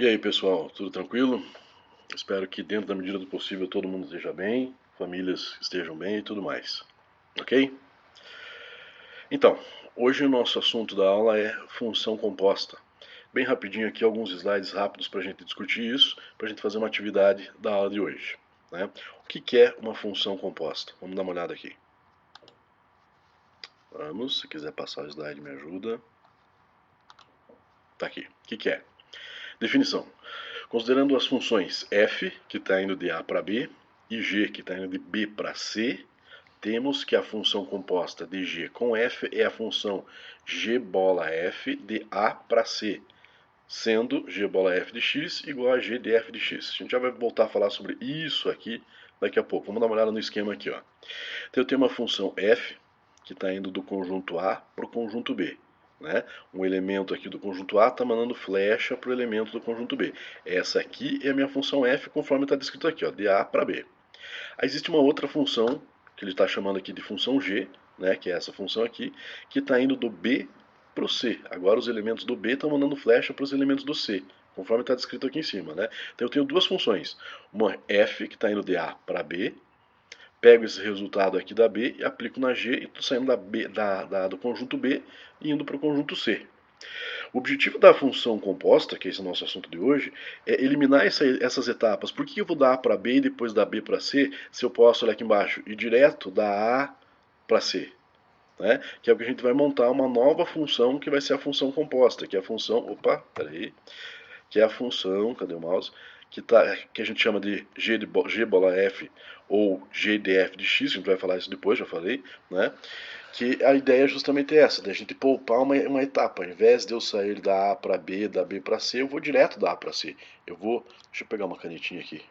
E aí pessoal, tudo tranquilo? Espero que dentro da medida do possível todo mundo esteja bem, famílias estejam bem e tudo mais, ok? Então, hoje o nosso assunto da aula é função composta. Bem rapidinho aqui alguns slides rápidos para a gente discutir isso, para a gente fazer uma atividade da aula de hoje. Né? O que é uma função composta? Vamos dar uma olhada aqui. Vamos, se quiser passar o slide me ajuda. Tá aqui. O que é? Definição. Considerando as funções f, que está indo de A para B, e g, que está indo de B para C, temos que a função composta de g com f é a função g bola f de A para C, sendo g bola f de x igual a g de f de x. A gente já vai voltar a falar sobre isso aqui daqui a pouco. Vamos dar uma olhada no esquema aqui. Ó. Então eu tenho uma função f, que está indo do conjunto A para o conjunto B. Né? Um elemento aqui do conjunto A está mandando flecha para o elemento do conjunto B. Essa aqui é a minha função f, conforme está descrito aqui, ó, de A para B. Aí existe uma outra função, que ele está chamando aqui de função g, né, que é essa função aqui, que está indo do B para o C. Agora os elementos do B estão mandando flecha para os elementos do C, conforme está descrito aqui em cima. Né? Então eu tenho duas funções, uma f, que está indo de A para B, pego esse resultado aqui da B e aplico na G e estou saindo do conjunto B e indo para o conjunto C. O objetivo da função composta, que é esse nosso assunto de hoje, é eliminar essas etapas. Por que eu vou da A para B e depois da B para C, se eu posso, olha aqui embaixo, ir direto da A para C? Né? Que é o que a gente vai montar uma nova função que vai ser a função composta, que é a função, opa, peraí, que é a função, cadê o mouse? Que a gente chama de G bola F ou G de F de X, a gente vai falar isso depois, já falei, né? Que a ideia é justamente essa, da gente poupar uma etapa. Ao invés de eu sair da A para B, da B para C, eu vou direto da A para C. Deixa eu pegar uma canetinha aqui.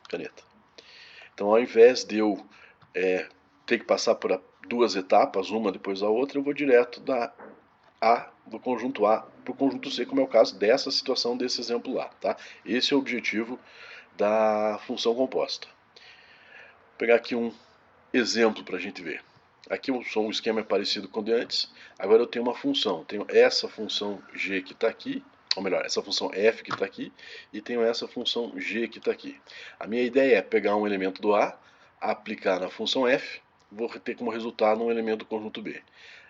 Caneta. Então, ao invés de eu ter que passar por duas etapas, uma depois da outra, eu vou direto da A, do conjunto A para o conjunto C, como é o caso dessa situação, desse exemplo lá. Tá? Esse é o objetivo da função composta. Vou pegar aqui um exemplo para a gente ver. Aqui o esquema é parecido com o de antes. Agora eu tenho uma função. Tenho essa função g que está aqui, ou melhor, essa função f que está aqui, e tenho essa função g que está aqui. A minha ideia é pegar um elemento do A, aplicar na função f, vou ter como resultado um elemento do conjunto B.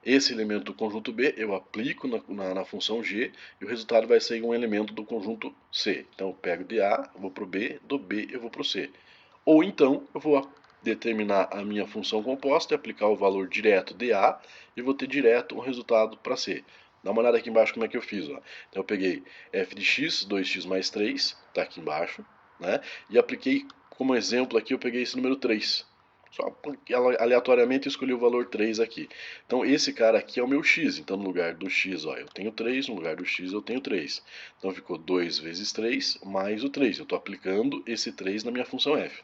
Esse elemento do conjunto B eu aplico na função g e o resultado vai ser um elemento do conjunto C. Então eu pego de A, vou para o B, do B eu vou para o C. Ou então eu vou determinar a minha função composta e aplicar o valor direto de A e vou ter direto um resultado para C. Dá uma olhada aqui embaixo como é que eu fiz. Ó. Então eu peguei f de x, 2x mais 3, está aqui embaixo, né? E apliquei como exemplo aqui, eu peguei esse número 3. Só aleatoriamente escolhi o valor 3 aqui. Então esse cara aqui é o meu x. Então no lugar do x, ó, eu tenho 3, no lugar do x eu tenho 3. Então ficou 2 vezes 3 mais o 3. Eu estou aplicando esse 3 na minha função f.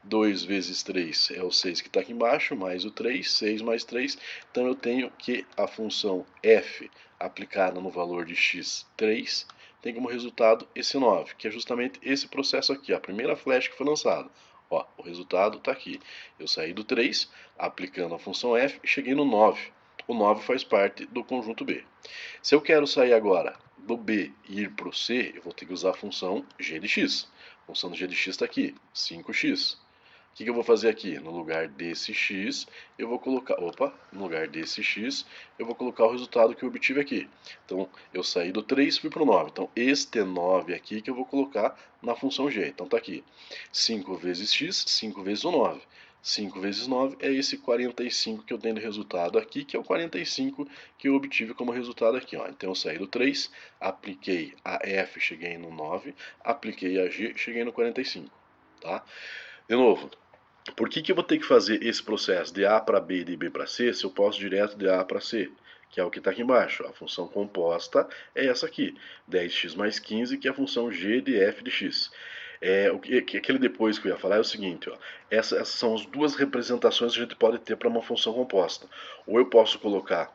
2 vezes 3 é o 6 que está aqui embaixo, mais o 3, 6 mais 3. Então eu tenho que a função f aplicada no valor de x, 3, tem como resultado esse 9, que é justamente esse processo aqui, a primeira flecha que foi lançada. Ó, o resultado está aqui. Eu saí do 3, aplicando a função f, e cheguei no 9. O 9 faz parte do conjunto B. Se eu quero sair agora do B e ir para o C, eu vou ter que usar a função g de x. A função de g de x está aqui, 5x. O que eu vou fazer aqui? No lugar desse x, eu vou colocar... Opa! No lugar desse x, eu vou colocar o resultado que eu obtive aqui. Então, eu saí do 3 e fui para o 9. Então, este 9 aqui que eu vou colocar na função g. Então, está aqui. 5 vezes x, 5 vezes o 9. 5 vezes 9 é esse 45 que eu tenho de resultado aqui, que é o 45 que eu obtive como resultado aqui. Ó. Então, eu saí do 3, apliquei a f, cheguei no 9, apliquei a g, cheguei no 45. Tá? De novo, por que eu vou ter que fazer esse processo de A para B e de B para C se eu posso direto de A para C? Que é o que está aqui embaixo. A função composta é essa aqui, 10x mais 15, que é a função g de f de x. Aquele depois que eu ia falar é o seguinte, ó, essas são as duas representações que a gente pode ter para uma função composta. Ou eu posso colocar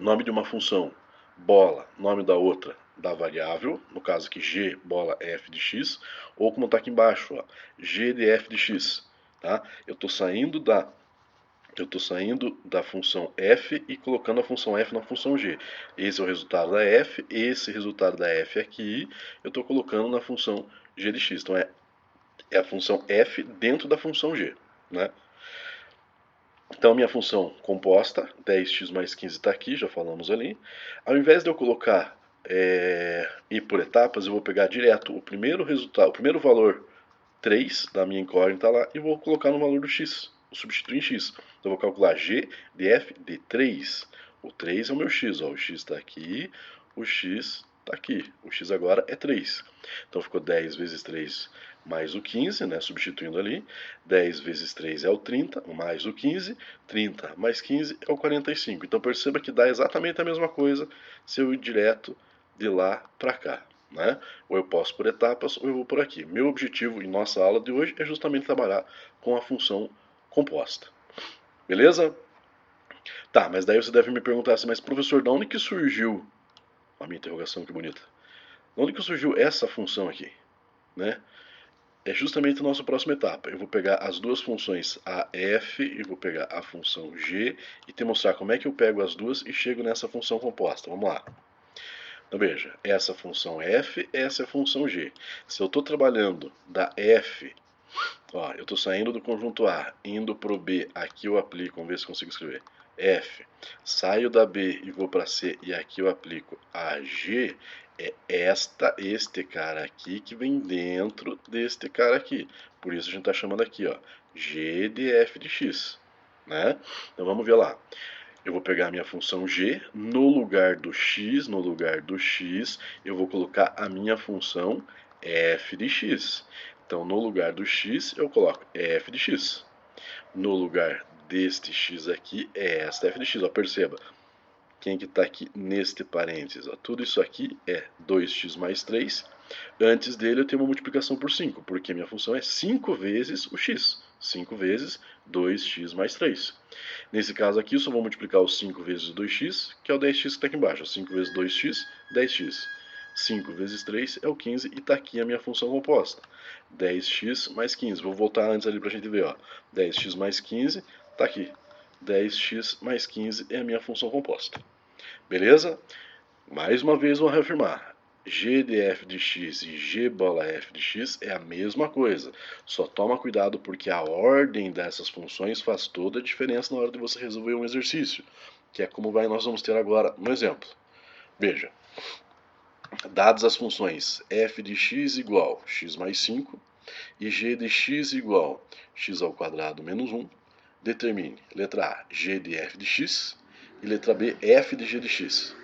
nome de uma função, bola, nome da outra, da variável, no caso aqui g, bola, f de x, ou como está aqui embaixo, ó, g de f de x. Tá? Eu estou saindo Eu estou saindo da função f e colocando a função f na função g. Esse é o resultado da f, esse resultado da f aqui eu estou colocando na função g de x. Então é a função f dentro da função g, né? Então, minha função composta, 10x mais 15 está aqui, já falamos ali. Ao invés de eu colocar ir por etapas, eu vou pegar direto o primeiro resultado, o primeiro valor 3 da minha incógnita lá e vou colocar no valor do x, vou substituir em x. Então, eu vou calcular g de f de 3. O 3 é o meu x, ó, o x está aqui, o x está aqui. O x agora é 3. Então, ficou 10 vezes 3 mais o 15, né, substituindo ali. 10 vezes 3 é o 30, mais o 15. 30 mais 15 é o 45. Então, perceba que dá exatamente a mesma coisa se eu ir direto de lá para cá, né? Ou eu posso por etapas, ou eu vou por aqui. Meu objetivo em nossa aula de hoje é justamente trabalhar com a função composta. Beleza? Tá, mas daí você deve me perguntar assim, mas professor, de onde que surgiu a minha interrogação, que bonita? De onde que surgiu essa função aqui, né? É justamente a nossa próxima etapa. Eu vou pegar as duas funções AF e vou pegar a função G e te mostrar como é que eu pego as duas e chego nessa função composta. Vamos lá. Então veja, essa função f, essa é a função g. Se eu estou trabalhando da f, ó, eu estou saindo do conjunto A, indo para o B, aqui eu aplico, vamos ver se consigo escrever, f. Saio da B e vou para C e aqui eu aplico a g, é este cara aqui que vem dentro deste cara aqui. Por isso a gente está chamando aqui, ó, g de f de x, né? Então vamos ver lá. Eu vou pegar a minha função g, no lugar do x, eu vou colocar a minha função f de x. Então, no lugar do x, eu coloco f de x. No lugar deste x aqui, é esta f de x. Ó, perceba, quem que está aqui neste parênteses? Ó, tudo isso aqui é 2x mais 3. Antes dele eu tenho uma multiplicação por 5, porque minha função é 5 vezes o x. 5 vezes 2x mais 3. Nesse caso aqui, eu só vou multiplicar o 5 vezes 2x, que é o 10x que está aqui embaixo. 5 vezes 2x, 10x. 5 vezes 3 é o 15 e está aqui a minha função composta. 10x mais 15. Vou voltar antes ali para a gente ver. Ó. 10x mais 15 está aqui. 10x mais 15 é a minha função composta. Beleza? Mais uma vez vou reafirmar. G de f de x e g bola f de x é a mesma coisa. Só toma cuidado porque a ordem dessas funções faz toda a diferença na hora de você resolver um exercício, que é como nós vamos ter agora no exemplo. Veja, dadas as funções f de x igual x mais 5 e g de x igual x ao quadrado menos 1, determine, letra A, g de f de x e letra B, f de g de x.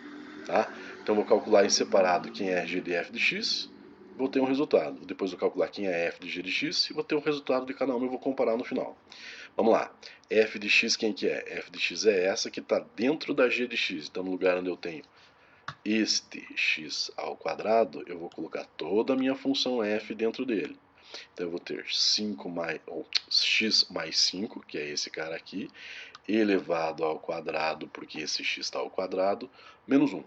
Tá? Então vou calcular em separado quem é g de f de x, vou ter um resultado. Depois vou calcular quem é f de g de x e vou ter um resultado de cada uma e vou comparar no final. Vamos lá. F de x quem que é? F de x é essa que está dentro da g de x. Então no lugar onde eu tenho este x ao quadrado, eu vou colocar toda a minha função f dentro dele. Então eu vou ter 5 mais, ou x mais 5, que é esse cara aqui, elevado ao quadrado, porque esse x está ao quadrado, menos 1.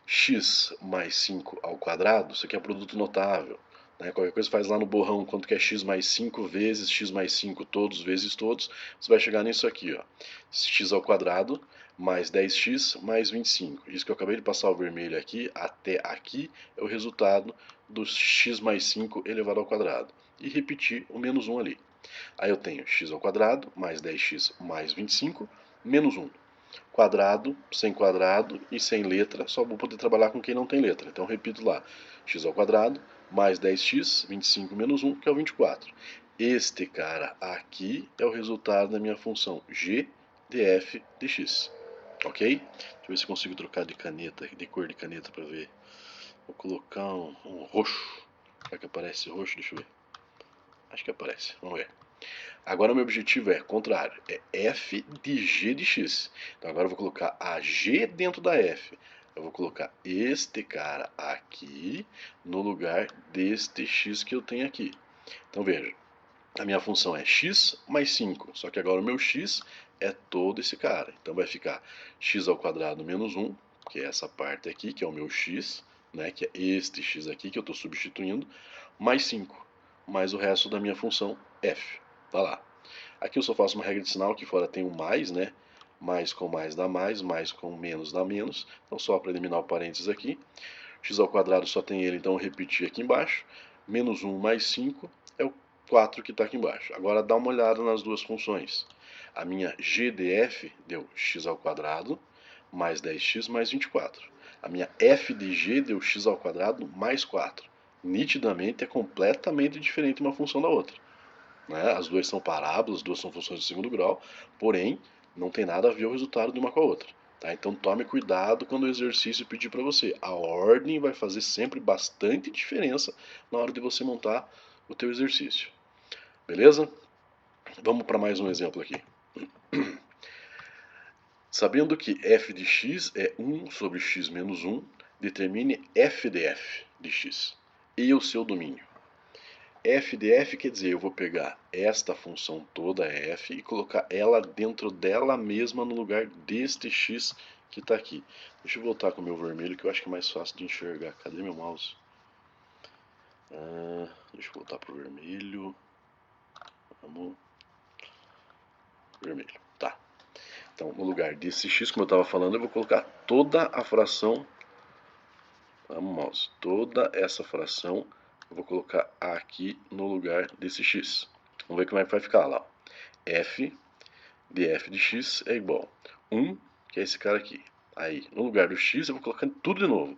X mais 5 ao quadrado, isso aqui é produto notável. Né? Qualquer coisa faz lá no borrão quanto que é x mais 5 vezes x mais 5 todos vezes todos, você vai chegar nisso aqui, ó. X ao quadrado mais 10x mais 25. Isso que eu acabei de passar o vermelho aqui, até aqui, é o resultado do x mais 5 elevado ao quadrado. E repetir o menos 1 ali. Aí eu tenho x ao quadrado mais 10x mais 25 menos 1. Quadrado, sem quadrado e sem letra, só vou poder trabalhar com quem não tem letra. Então repito lá, x ao quadrado mais 10x, 25 menos 1, que é o 24. Este cara aqui é o resultado da minha função g de f de x. Ok? Deixa eu ver se consigo trocar de caneta, de cor de caneta para ver. Vou colocar um roxo. Será que aparece roxo? Deixa eu ver. Acho que aparece. Vamos ver. Agora o meu objetivo é contrário, é f de g de x. Então agora eu vou colocar a g dentro da f. Eu vou colocar este cara aqui no lugar deste x que eu tenho aqui. Então veja, a minha função é x mais 5, só que agora o meu x é todo esse cara. Então vai ficar x ao quadrado menos 1, que é essa parte aqui, que é o meu x, né, que é este x aqui que eu estou substituindo, mais 5, mais o resto da minha função f. Tá lá. Aqui eu só faço uma regra de sinal, aqui fora tem o mais, né? Mais com mais dá mais com menos dá menos. Então só para eliminar o parênteses aqui. X ao quadrado só tem ele, então eu repeti aqui embaixo. Menos 1 mais 5 é o 4 que está aqui embaixo. Agora dá uma olhada nas duas funções. A minha GDF deu x ao quadrado mais 10x mais 24. A minha f de g deu x ao quadrado mais 4. Nitidamente é completamente diferente uma função da outra. Né? As duas são parábolas, as duas são funções de segundo grau, porém não tem nada a ver o resultado de uma com a outra. Tá? Então tome cuidado quando o exercício pedir para você. A ordem vai fazer sempre bastante diferença na hora de você montar o teu exercício. Beleza? Vamos para mais um exemplo aqui. Sabendo que f de x é 1 sobre x menos 1, determine f de f de x e o seu domínio. F de f quer dizer, eu vou pegar esta função toda f e colocar ela dentro dela mesma no lugar deste x que está aqui. Deixa eu voltar com o meu vermelho que eu acho que é mais fácil de enxergar. Cadê meu mouse? Deixa eu voltar para o vermelho. Vamos. Vermelho. Tá. Então, no lugar desse x, como eu estava falando, eu vou colocar toda a fração. Vamos, mouse. Toda essa fração eu vou colocar aqui no lugar desse x. Vamos ver como é que vai ficar lá. F de f de x é igual a 1, que é esse cara aqui. Aí, no lugar do x, eu vou colocar tudo de novo.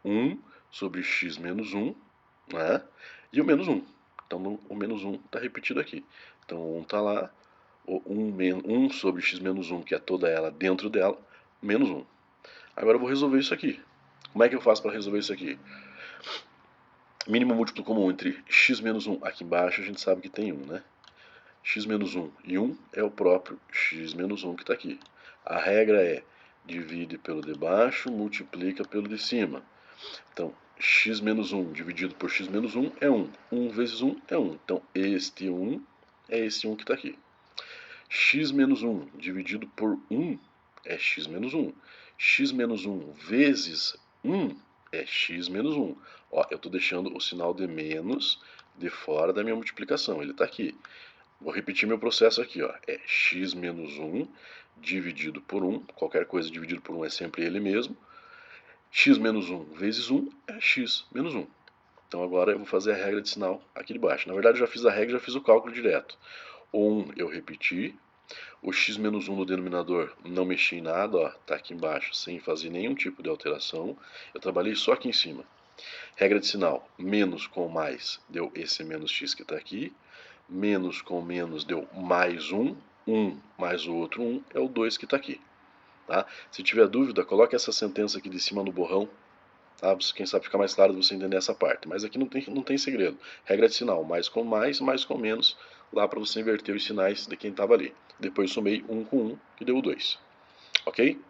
1 sobre x menos 1, né? E o menos 1. Então, o menos 1 está repetido aqui. Então, o 1 está lá. O 1 sobre x menos 1, que é toda ela dentro dela, menos 1. Agora eu vou resolver isso aqui. Como é que eu faço para resolver isso aqui? Mínimo múltiplo comum entre x menos 1. Aqui embaixo a gente sabe que tem 1, né? X menos 1 e 1 é o próprio x menos 1 que está aqui. A regra é divide pelo de baixo, multiplica pelo de cima. Então, x menos 1 dividido por x menos 1 é 1. 1 vezes 1 é 1. Então, este 1 é esse 1 que está aqui. X menos 1 dividido por 1 é x menos 1. X menos 1 vezes 1 é x menos 1. Ó, eu estou deixando o sinal de menos de fora da minha multiplicação. Ele está aqui. Vou repetir meu processo aqui. Ó. É x menos 1 dividido por 1. Qualquer coisa dividido por 1 é sempre ele mesmo. X menos 1 vezes 1 é x menos 1. Então agora eu vou fazer a regra de sinal aqui de baixo. Na verdade eu já fiz a regra, já fiz o cálculo direto. O 1 eu repeti. O x menos 1 no denominador não mexi em nada, ó, tá aqui embaixo sem fazer nenhum tipo de alteração. Eu trabalhei só aqui em cima. Regra de sinal, menos com mais deu esse menos x que está aqui. Menos com menos deu mais 1. 1 mais o outro 1 é o 2 que está aqui. Tá? Se tiver dúvida, coloque essa sentença aqui de cima no borrão. Tá? Quem sabe fica mais claro de você entender essa parte. Mas aqui não tem segredo. Regra de sinal, mais com menos, lá para você inverter os sinais de quem estava ali. Depois somei 1 com 1, que deu 2. Ok?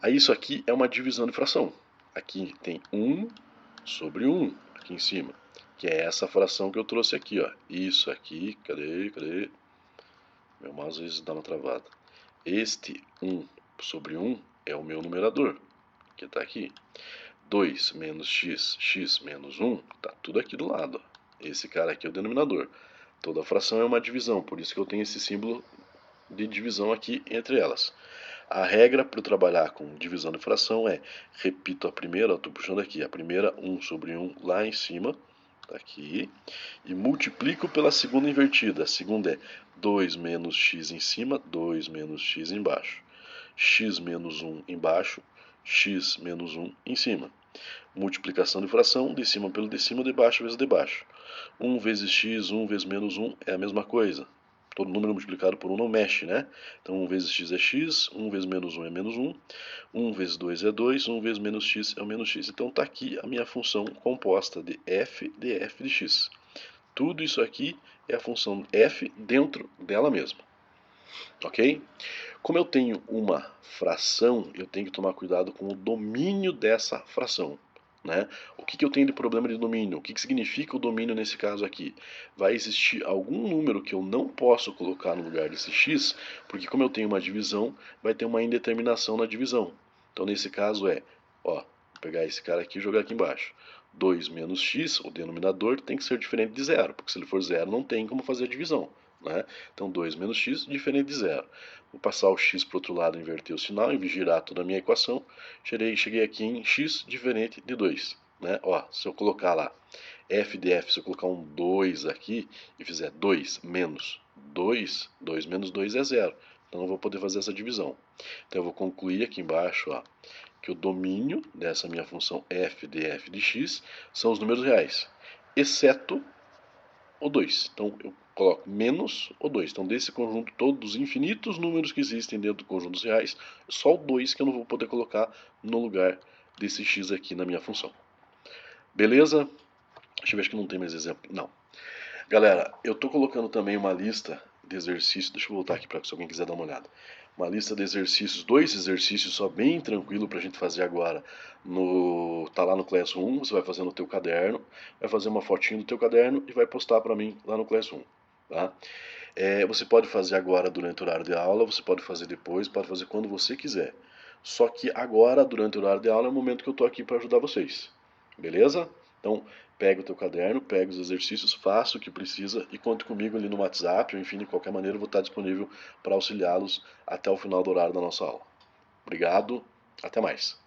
Aí isso aqui é uma divisão de fração. Aqui tem 1 sobre 1, aqui em cima. Que é essa fração que eu trouxe aqui. Ó. Isso aqui, cadê? Meu mouse às vezes dá uma travada. Este 1 sobre 1 é o meu numerador, que está aqui. 2 menos x, x menos 1, está tudo aqui do lado. Ó. Esse cara aqui é o denominador. Toda fração é uma divisão, por isso que eu tenho esse símbolo de divisão aqui entre elas. A regra para trabalhar com divisão de fração é, repito a primeira, estou puxando aqui, a primeira 1 sobre 1 lá em cima, tá aqui, e multiplico pela segunda invertida. A segunda é 2 menos x em cima, 2 menos x embaixo. X menos 1 embaixo, x menos 1 em cima. Multiplicação de fração, de cima pelo de cima, de baixo vezes de baixo. 1 vezes x, 1 vezes menos 1 é a mesma coisa. Todo número multiplicado por 1 não mexe, né? Então 1 vezes x é x, 1 vezes menos 1 é menos 1, 1 vezes 2 é 2, 1 vezes menos x é o menos x. Então está aqui a minha função composta de f de x. Tudo isso aqui é a função f dentro dela mesma. Ok? Como eu tenho uma fração, eu tenho que tomar cuidado com o domínio dessa fração. Né? O que eu tenho de problema de domínio? O que significa o domínio nesse caso aqui? Vai existir algum número que eu não posso colocar no lugar desse x, porque como eu tenho uma divisão, vai ter uma indeterminação na divisão. Então nesse caso vou pegar esse cara aqui e jogar aqui embaixo. 2 menos x, o denominador tem que ser diferente de zero, porque se ele for zero não tem como fazer a divisão. né? Então 2 menos x diferente de zero. Vou passar o x para o outro lado, inverter o sinal, e girar toda a minha equação. Cheguei aqui em x diferente de 2. Né? Ó, se eu colocar lá f de f, se eu colocar um 2 aqui e fizer 2 menos 2, 2 menos 2 é zero. Então eu vou poder fazer essa divisão. Então eu vou concluir aqui embaixo, ó, que o domínio dessa minha função f de x são os números reais, exceto o 2. Então eu coloco menos o 2. Então desse conjunto, todos os infinitos números que existem dentro do conjunto dos reais, só o 2 que eu não vou poder colocar no lugar desse x aqui na minha função. Beleza? Deixa eu ver, acho que não tem mais exemplo. Não. Galera, eu estou colocando também uma lista de exercícios. Deixa eu voltar aqui para se alguém quiser dar uma olhada. Uma lista de exercícios, 2 exercícios só bem tranquilo para a gente fazer agora. Tá lá no Classroom, você vai fazer no teu caderno, vai fazer uma fotinho do teu caderno e vai postar para mim lá no Classroom. Tá? Você pode fazer agora durante o horário de aula, você pode fazer depois, pode fazer quando você quiser. Só que agora, durante o horário de aula, é o momento que eu estou aqui para ajudar vocês. Beleza? Então, pega o teu caderno, pega os exercícios, faça o que precisa e conte comigo ali no WhatsApp, ou enfim, de qualquer maneira eu vou estar disponível para auxiliá-los até o final do horário da nossa aula. Obrigado, até mais.